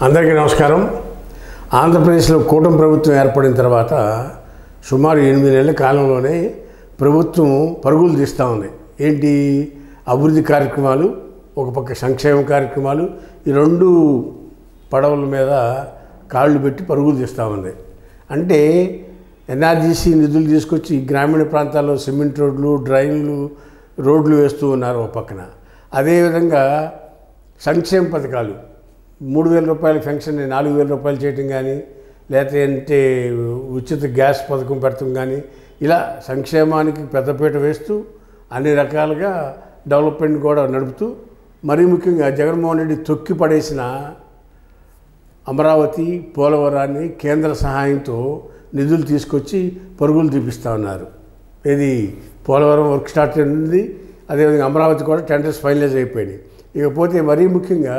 అందరికీ నమస్కారం. ఆంధ్రప్రదేశ్లో కూటమి ప్రభుత్వం ఏర్పడిన తర్వాత సుమారు 8 నెలల కాలంలోనే ప్రభుత్వం పరుగులు తీస్తూ ఉంది. ఏంటి అభివృద్ధి కార్యక్రమాలు, ఒక పక్క సంక్షేమ కార్యక్రమాలు, ఈ రెండు పడవల మీద కాళ్ళు పెట్టి పరుగులు తీస్తూ ఉంది. అంటే ఎన్ఆర్జీసీ నిధులు తీసుకొచ్చి గ్రామీణ ప్రాంతాల్లో సిమెంట్ రోడ్లు, డ్రైన్లు, రోడ్లు వేస్తూ ఉన్నారు ఒక పక్కన. అదేవిధంగా సంక్షేమ పథకాలు 3,000 రూపాయల పెన్షన్ 4,000 రూపాయలు చేయటం కానీ, లేకపోతే ఉచిత గ్యాస్ పథకం పెడతాం కానీ, ఇలా సంక్షేమానికి పెద్దపీట వేస్తూ అన్ని రకాలుగా డెవలప్మెంట్ కూడా నడుపుతూ, మరీ ముఖ్యంగా జగన్మోహన్ రెడ్డి తొక్కి పడేసిన అమరావతి, పోలవరాన్ని కేంద్ర సహాయంతో నిధులు తీసుకొచ్చి పరుగులు తీపిస్తూ ఉన్నారు. ఇది పోలవరం వర్క్ స్టార్ట్ అయింది, అదేవిధంగా అమరావతి కూడా టెండర్స్ ఫైనలైజ్ అయిపోయినాయి. ఇకపోతే మరీ ముఖ్యంగా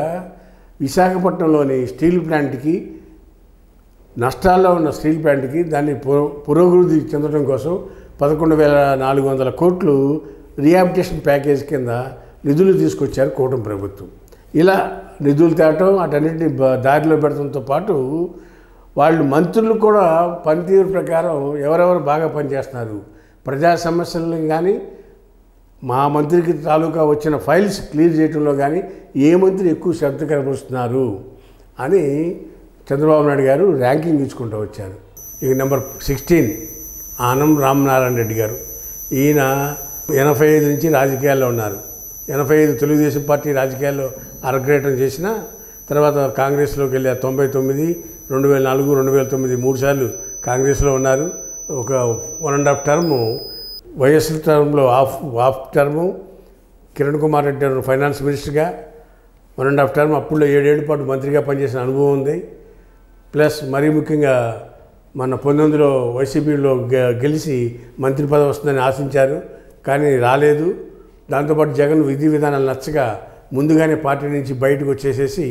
విశాఖపట్నంలోని స్టీల్ ప్లాంట్కి, నష్టాల్లో ఉన్న స్టీల్ ప్లాంట్కి దాన్ని పురోగతి చెందడం కోసం 11,400 కోట్లు రీహాబిలిటేషన్ ప్యాకేజ్ కింద నిధులు తీసుకొచ్చారు కూటమి ప్రభుత్వం. ఇలా నిధులు తేవటం, అటన్నింటినీ దారిలో పెడటంతో పాటు వాళ్ళు మంత్రులు కూడా పనితీరు ప్రకారం ఎవరెవరు బాగా పనిచేస్తున్నారు, ప్రజా సమస్యలను కానీ, మా మంత్రికి తాలూకా వచ్చిన ఫైల్స్ క్లియర్ చేయడంలో కానీ ఏ మంత్రి ఎక్కువ శ్రద్ధ కనబరుస్తున్నారు అని చంద్రబాబు నాయుడు గారు ర్యాంకింగ్ ఇచ్చుకుంటూ వచ్చారు. ఇక నెంబర్ 16 ఆనం రామనారాయణ రెడ్డి గారు. ఈయన 85 నుంచి రాజకీయాల్లో ఉన్నారు. 85 తెలుగుదేశం పార్టీ రాజకీయాల్లో అరగ్రేటం చేసిన తర్వాత కాంగ్రెస్లోకి వెళ్ళారు. 99, 2004, 2009 3 సార్లు కాంగ్రెస్లో ఉన్నారు. ఒక 1.5 టర్ము వైఎస్ టర్మ్లో half term Kiran Kumar Reddy finance మినిస్టర్గా, 1.5 టర్మ్ అప్పుడులో 7 ఏళ్ల పాటు మంత్రిగా పనిచేసిన అనుభవం ఉంది. ప్లస్ మరీ ముఖ్యంగా మన 19లో వైసీపీలో గెలిచి మంత్రి పదవి వస్తుందని ఆశించారు, కానీ రాలేదు. దాంతోపాటు జగన్ విధి విధానాలు నచ్చగా ముందుగానే పార్టీ నుంచి బయటకు వచ్చేసేసి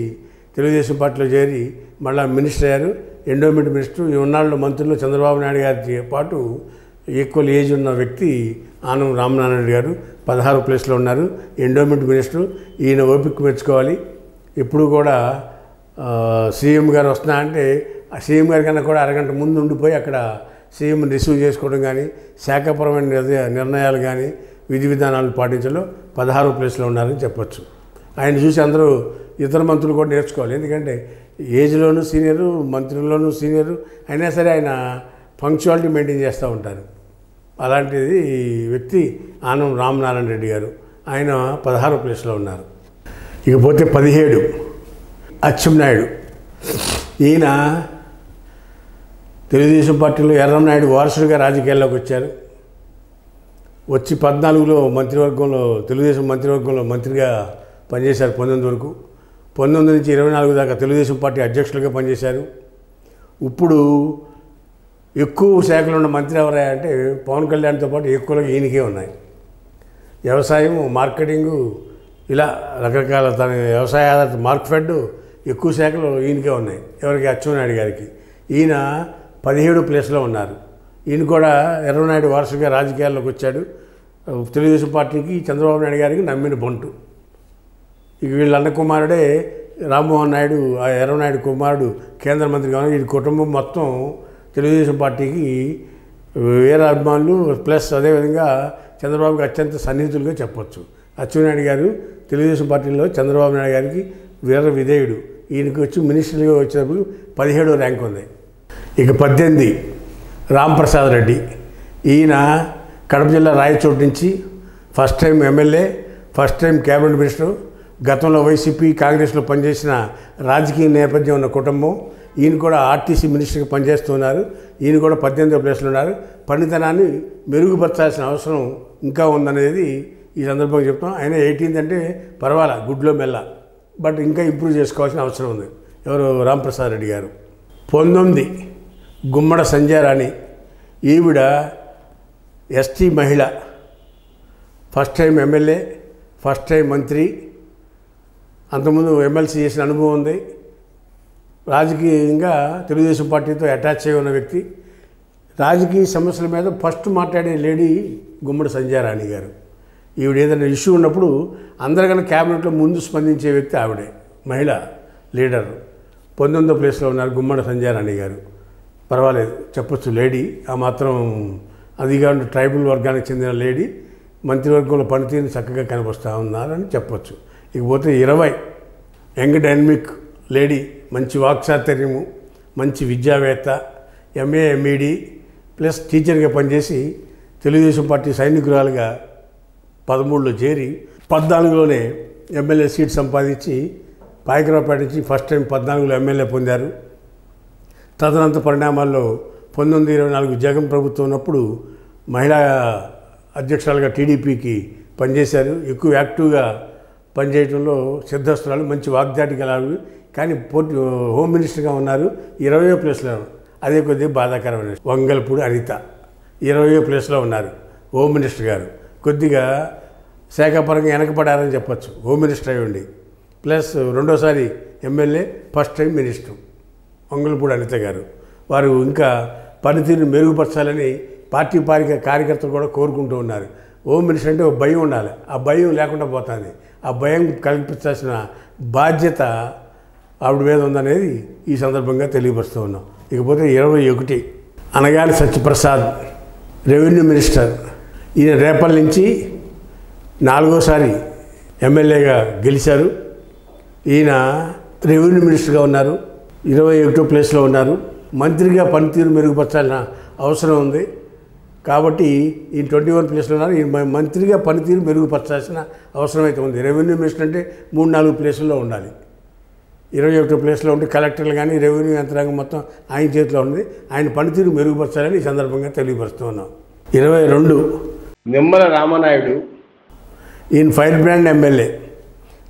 తెలుగుదేశం పార్టీలో చేరి మళ్ళీ మినిస్టర్ అయ్యారు, ఎండోమెంట్ మినిస్టర్. ఈ ఉన్నాళ్ళు మంత్రులు చంద్రబాబు నాయుడు గారితో పాటు ఈక్వల్ ఏజ్ ఉన్న వ్యక్తి ఆనం రామనారాయణ గారు 16వ ప్లేస్లో ఉన్నారు, ఎండోమెంట్ మినిస్టర్. ఈయన ఓపిక మెచ్చుకోవాలి. ఇప్పుడు కూడా సీఎం గారు వస్తున్నా అంటే ఆ సీఎం గారి కన్నా కూడా అరగంట ముందు ఉండిపోయి అక్కడ సీఎం రిసీవ్ చేసుకోవడం కానీ, శాఖపరమైన నిర్ణయాలు కానీ, విధి విధానాలు పాటించడంలో 16వ ప్లేస్లో ఉన్నారని చెప్పొచ్చు. ఆయన చూసి అందరూ ఇతర మంత్రులు కూడా నేర్చుకోవాలి. ఎందుకంటే ఏజ్లోనూ సీనియరు, మంత్రుల్లోనూ సీనియరు, అయినా సరే ఆయన పంక్చువాలిటీ మెయింటైన్ చేస్తూ ఉంటారు. అలాంటిది వ్యక్తి ఆనం రామనారాయణ రెడ్డి గారు. ఆయన 16వ ప్లేస్లో ఉన్నారు. ఇకపోతే 17 అచ్చెన్నాయుడు. ఈయన తెలుగుదేశం పార్టీలో ఎర్రంనాయుడు వారసుడిగా రాజకీయాల్లోకి వచ్చారు. వచ్చి 14లో మంత్రివర్గంలో, తెలుగుదేశం మంత్రివర్గంలో మంత్రిగా పనిచేశారు 19 వరకు. 19 నుంచి 24 దాకా తెలుగుదేశం పార్టీ అధ్యక్షులుగా పనిచేశారు. ఇప్పుడు ఎక్కువ శాఖలు ఉన్న మంత్రి ఎవరా అంటే పవన్ కళ్యాణ్తో పాటు ఎక్కువగా ఈయనకే ఉన్నాయి. వ్యవసాయం, మార్కెటింగు, ఇలా రకరకాల తన వ్యవసాయ ఆధారిత మార్కెట్ ఎక్కువ శాఖలు ఈయనకే ఉన్నాయి. ఎవరికి? అచ్చెన్నాయుడు గారికి. ఈయన 17వ ప్లేస్లో ఉన్నారు. ఈయన కూడా ఎర్రనాయుడు వారసుగా రాజకీయాల్లోకి వచ్చాడు. తెలుగుదేశం పార్టీకి, చంద్రబాబు నాయుడు గారికి నమ్మిన బంటు. ఇక వీళ్ళ అన్న కుమారుడే రామ్మోహన్ నాయుడు, ఆ ఎర్రనాయుడు కుమారుడు కేంద్ర మంత్రి కావాలి. ఈ కుటుంబం మొత్తం తెలుగుదేశం పార్టీకి వేరే అభిమానులు, ప్లస్ అదేవిధంగా చంద్రబాబుకి అత్యంత సన్నిహితులుగా చెప్పొచ్చు. అచ్చెన్నాయుడు గారు తెలుగుదేశం పార్టీలో చంద్రబాబు నాయుడు గారికి వీర విధేయుడు. ఈయనకి వచ్చి మినిస్టర్గా వచ్చినప్పుడు 17వ ర్యాంక్ ఉంది. ఇక 18 రాంప్రసాద్ రెడ్డి. ఈయన కడప జిల్లా రాయచోటు నుంచి first time MLA, first time cabinet minister. గతంలో వైసీపీ, కాంగ్రెస్లో పనిచేసిన రాజకీయ నేపథ్యం ఉన్న కుటుంబం. ఈయన కూడా ఆర్టీసీ మినిస్టర్గా పనిచేస్తున్నారు. ఈయన కూడా 18వ ప్లేస్లో ఉన్నారు. పనితనాన్ని మెరుగుపరచాల్సిన అవసరం ఇంకా ఉందనేది ఈ సందర్భంగా చెప్తాం. ఆయన 18th అంటే పర్వాలా, గుడ్లో మెల్ల, బట్ ఇంకా ఇంప్రూవ్ చేసుకోవాల్సిన అవసరం ఉంది. ఎవరు? రాంప్రసాద్ రెడ్డి గారు. 19 గుమ్మడి సంజయ్ రాణి. ఈవిడ ఎస్టీ మహిళ, first time MLA, first time మంత్రి, అంతకుముందు ఎమ్మెల్సీ చేసిన అనుభవం ఉంది. రాజకీయంగా తెలుగుదేశం పార్టీతో అటాచ్ అయి ఉన్న వ్యక్తి. రాజకీయ సమస్యల మీద ఫస్ట్ మాట్లాడే లేడీ గుమ్మడి సంజయ్ రాణి గారు. ఈవిడ ఏదైనా ఇష్యూ ఉన్నప్పుడు అందరికన్నా క్యాబినెట్లో ముందు స్పందించే వ్యక్తి ఆవిడే, మహిళ లీడర్. 19వ ప్లేస్లో ఉన్నారు గుమ్మడి సంజయరాణి గారు. పర్వాలేదు చెప్పొచ్చు, లేడీ ఆ మాత్రం, అది కాకుండా ట్రైబల్ వర్గానికి చెందిన లేడీ మంత్రివర్గంలో పనితీరు చక్కగా కనిపిస్తూ ఉన్నారని చెప్పొచ్చు. ఇకపోతే 20 యంగ్ డైనమిక్ లేడీ, మంచి వాక్చాతుర్యము, మంచి విద్యావేత్త, ఎంఏ ఎంఈడి ప్లస్ టీచర్గా పనిచేసి తెలుగుదేశం పార్టీ సైనికురాలుగా 13లో చేరి 14లోనే ఎమ్మెల్యే సీట్ సంపాదించి పాయకరావుపేట నుంచి ఫస్ట్ టైం 14లో ఎమ్మెల్యే పొందారు. తదనంతర పరిణామాల్లో 1924 జగన్ ప్రభుత్వం ఉన్నప్పుడు మహిళా అధ్యక్షురాలుగా టీడీపీకి పనిచేశారు. ఎక్కువ యాక్టివ్గా పనిచేయడంలో సిద్ధస్తురాలు, మంచి వాగ్దాటి గలవి. కానీ హోమ్ మినిస్టర్గా ఉన్నారు 20వ ప్లేస్లో. అదే కొద్దిగా బాధాకరమైన వంగల్పూడి అనిత 20వ ప్లేస్లో ఉన్నారు హోమ్ మినిస్టర్ గారు. కొద్దిగా శాఖపరంగా వెనకపడారని చెప్పచ్చు హోమ్ మినిస్టర్ అయి ఉండి. ప్లస్ రెండోసారి MLA, first time minister Vangalapudi Anitha గారు. వారు ఇంకా పనితీరును మెరుగుపరచాలని పార్టీ కార్యకర్తలు కూడా కోరుకుంటూ ఉన్నారు. హోమ్ మినిస్టర్ అంటే ఒక భయం ఉండాలి, ఆ భయం లేకుండా పోతుంది. ఆ భయం కల్పించాల్సిన బాధ్యత ఆవిడ మీద ఉందనేది ఈ సందర్భంగా తెలియపరుస్తూ ఉన్నాం. ఇకపోతే 21 అనగాని సత్యప్రసాద్ రెవెన్యూ మినిస్టర్. ఈయన రేపల్ నుంచి 4వసారి ఎమ్మెల్యేగా గెలిచారు. ఈయన రెవెన్యూ మినిస్టర్గా ఉన్నారు, 21వ ప్లేస్లో ఉన్నారు. మంత్రిగా పనితీరు మెరుగుపరచాల్సిన అవసరం ఉంది కాబట్టి ఈయన 21 ప్లేస్లో ఉన్నారు. ఈయన మంత్రిగా పనితీరు మెరుగుపరచాల్సిన అవసరం అయితే ఉంది. రెవెన్యూ మినిస్టర్ అంటే 3-4 ప్లేసుల్లో ఉండాలి. 21వ ప్లేస్లో ఉంటే కలెక్టర్లు కానీ రెవెన్యూ యంత్రాంగం మొత్తం ఆయన చేతిలో ఉంది. ఆయన పనితీరు మెరుగుపరచాలని ఈ సందర్భంగా తెలియపరుస్తూ ఉన్నాం. 22 నిమ్మల రామనాయుడు. ఈయన ఫైర్ బ్రాండ్ ఎమ్మెల్యే,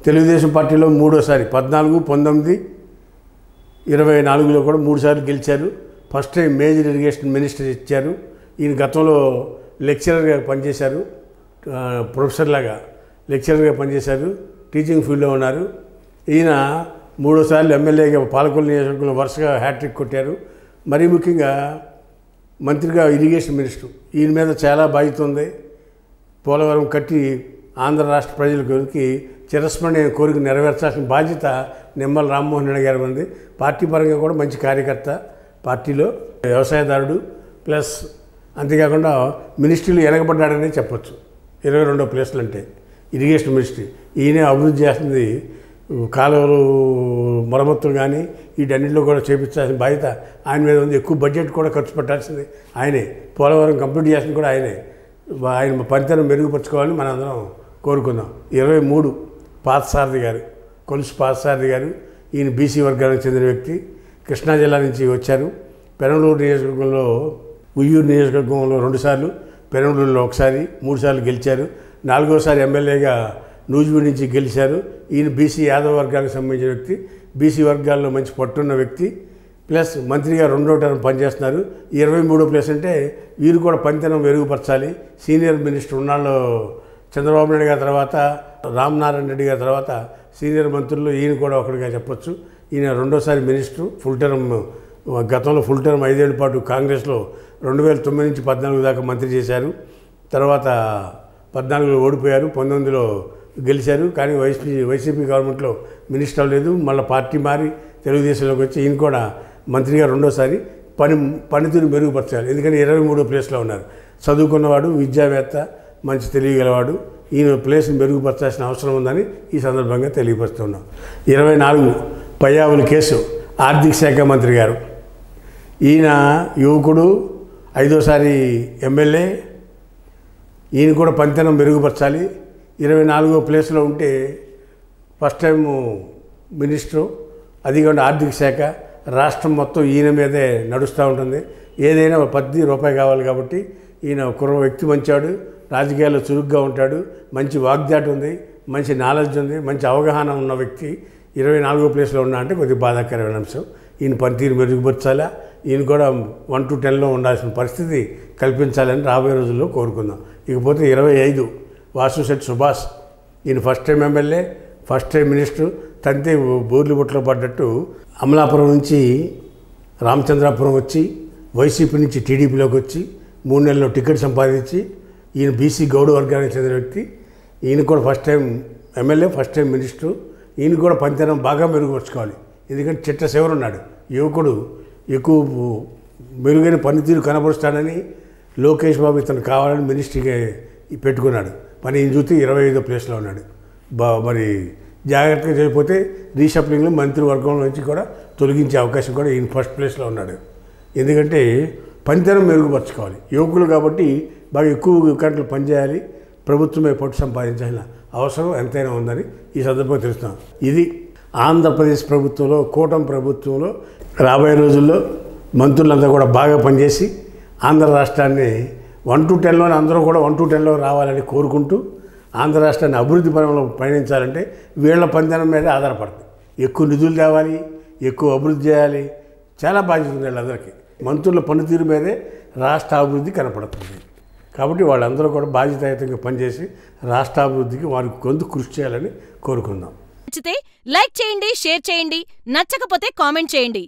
తెలుగుదేశం పార్టీలో 3వసారి 14, 19, 24లో కూడా 3 సార్లు గెలిచారు. First time major irrigation minister ఇచ్చారు. ఈయన గతంలో లెక్చరర్గా పనిచేశారు, ప్రొఫెసర్లాగా లెక్చరర్గా పనిచేశారు, టీచింగ్ ఫీల్డ్లో ఉన్నారు. ఈయన 3వసార్లు ఎమ్మెల్యేగా పాలకొల్లు నియోజకవర్గంలో వరుసగా హ్యాట్రిక్ కొట్టారు. మరీ ముఖ్యంగా మంత్రిగా ఇరిగేషన్ మినిస్టర్. ఈయన మీద చాలా బాధ్యత ఉంది. పోలవరం కట్టి ఆంధ్ర రాష్ట్ర ప్రజలకి చిరస్మరణీయ కోరిక నెరవేర్చాల్సిన బాధ్యత నిమ్మల రామ్మోహన్ రెడ్డి గారి ఉంది. పార్టీ పరంగా కూడా మంచి కార్యకర్త, పార్టీలో వ్యవసాయదారుడు, ప్లస్ అంతేకాకుండా మినిస్ట్రీలు వెనకబడ్డాడనే చెప్పచ్చు. 22వ ప్లేస్లు అంటే ఇరిగేషన్ మినిస్ట్రీ. ఈయనే అభివృద్ధి చేస్తుంది. కాలువలు మరమ్మతులు కానీ వీటన్నింటిలో కూడా చేపించాల్సిన బాధ్యత ఆయన మీద ఉంది. ఎక్కువ బడ్జెట్ కూడా ఖర్చు పెట్టాల్సింది ఆయనే. పోలవరం కంప్లీట్ చేసింది కూడా ఆయనే. ఆయన పనితనం మెరుగుపరచుకోవాలని మనందరం కోరుకుందాం. 23 పార్థసారథి గారు, కొలుసు పార్థసారథి గారు. ఈయన బీసీ వర్గానికి చెందిన వ్యక్తి, కృష్ణా జిల్లా నుంచి వచ్చారు. పెనమలూరు నియోజకవర్గంలో, ఉయ్యూరు నియోజకవర్గంలో 2 సార్లు, పెనమలూరులో 1 సారి, 3 సార్లు గెలిచారు. 4వసారి ఎమ్మెల్యేగా నూజివీడు నుంచి గెలిచారు. ఈయన బీసీ యాదవ వర్గానికి సంబంధించిన వ్యక్తి, బీసీ వర్గాల్లో మంచి పట్టున్న వ్యక్తి. ప్లస్ మంత్రిగా 2వ టర్మ్ పనిచేస్తున్నారు. 23వ ప్లేస్ అంటే వీరు కూడా పనితనం మెరుగుపరచాలి. సీనియర్ మినిస్టర్ ఉన్నాళ్ళు చంద్రబాబు నాయుడు గారి తర్వాత, రామనారాయణ రెడ్డి గారి తర్వాత సీనియర్ మంత్రుల్లో ఈయన కూడా ఒకటిగా చెప్పొచ్చు. ఈయన 2వసారి మినిస్టరు, ఫుల్ టర్మ్. గతంలో ఫుల్ టర్మ్ 5 ఏళ్ల పాటు కాంగ్రెస్లో 2009 నుంచి 14 దాకా మంత్రి చేశారు. తర్వాత 14లో ఓడిపోయారు, 19లో గెలిచారు. కానీ వైసీపీ గవర్నమెంట్లో మినిస్టర్ లేదు. మళ్ళీ పార్టీ మారి తెలుగుదేశంలోకి వచ్చి ఈయన కూడా మంత్రిగా 2వసారి పనితీరు మెరుగుపరచాలి. ఎందుకంటే 23వ ప్లేస్లో ఉన్నారు. చదువుకున్నవాడు, విద్యావేత్త, మంచి తెలియగలవాడు. ఈయన ప్లేస్ని మెరుగుపరచాల్సిన అవసరం ఉందని ఈ సందర్భంగా తెలియపరుస్తున్నాం. 24 పయ్యావుల కేసు, ఆర్థిక శాఖ మంత్రి గారు. ఈయన యువకుడు, 5వసారి ఎమ్మెల్యే. ఈయన కూడా పనితనం మెరుగుపరచాలి. 24వ ప్లేస్లో ఉంటే ఫస్ట్ టైం మినిస్టరు, అది కాకుండా ఆర్థిక శాఖ, రాష్ట్రం మొత్తం ఈయన మీదే నడుస్తూ ఉంటుంది. ఏదైనా ₹10 కావాలి కాబట్టి ఈయన కుర్ర వ్యక్తి, మంచాడు, రాజకీయాల్లో చురుగ్గా ఉంటాడు, మంచి వాగ్దాటి ఉంది, మంచి నాలెడ్జ్ ఉంది, మంచి అవగాహన ఉన్న వ్యక్తి. 24వ ప్లేస్లో ఉన్నా అంటే కొద్దిగా బాధాకరమైన అంశం. ఈయన పనితీరు మెరుగుపరచాలా, ఈయన కూడా 1 to 10లో ఉండాల్సిన పరిస్థితి కల్పించాలని రాబోయే రోజుల్లో కోరుకుందాం. ఇకపోతే 25 వాసుశెట్టి సుభాష్. ఈయన first time MLA, first time minister. తంతే బోర్లు బుట్టలో పడ్డట్టు అమలాపురం నుంచి రామచంద్రాపురం వచ్చి వైసీపీ నుంచి టీడీపీలోకి వచ్చి 3 నెలల్లో టికెట్ సంపాదించి ఈయన బీసీ గౌడ వర్గానికి చెందిన వ్యక్తి. ఈయన కూడా first time MLA, first time minister. ఈయన కూడా పనితనం బాగా మెరుగుపరుచుకోవాలి. ఎందుకంటే చిట్ట ఉన్నాడు యువకుడు, ఎక్కువ మెరుగైన పనితీరు కనబరుస్తాడని లోకేష్ బాబు ఇతను కావాలని మినిస్ట్రీగా పెట్టుకున్నాడు. మరి ఈయన చూస్తే 25వ ప్లేస్లో ఉన్నాడు. మరి జాగ్రత్తగా చేయకపోతే రీషఫ్లింగ్లో మంత్రివర్గం నుంచి కూడా తొలగించే అవకాశం కూడా ఈయన ఫస్ట్ ప్లేస్లో ఉన్నాడు. ఎందుకంటే పనితనం మెరుగుపరచుకోవాలి, యువకులు కాబట్టి బాగా ఎక్కువ గంటలు పనిచేయాలి, ప్రభుత్వమే పట్టు సంపాదించాల్సిన అవసరం ఎంతైనా ఉందని ఈ సందర్భంగా తెలుస్తున్నాం. ఇది ఆంధ్రప్రదేశ్ ప్రభుత్వంలో, కూటమి ప్రభుత్వంలో రాబోయే రోజుల్లో మంత్రులంతా కూడా బాగా పనిచేసి ఆంధ్ర రాష్ట్రాన్ని 1 to 10లో అందరూ కూడా 1 to 10లో రావాలని కోరుకుంటూ, ఆంధ్ర రాష్ట్రాన్ని అభివృద్ధి పరంలో పయనించాలంటే వీళ్ళ పనితనం మీద ఆధారపడుతుంది. ఎక్కువ నిధులు తేవాలి, ఎక్కువ అభివృద్ధి చేయాలి, చాలా బాధ్యత ఉంది వీళ్ళందరికీ. మంత్రుల పనితీరు మీదే రాష్ట్ర అభివృద్ధి కనపడుతుంది. కాబట్టి వాళ్ళందరూ కూడా బాధ్యతాయుతంగా పనిచేసి రాష్ట్రాభివృద్ధికి వారికి కొంత కృషి చేయాలని కోరుకుందాం. నచ్చితే లైక్ చేయండి, షేర్ చేయండి, నచ్చకపోతే కామెంట్ చేయండి.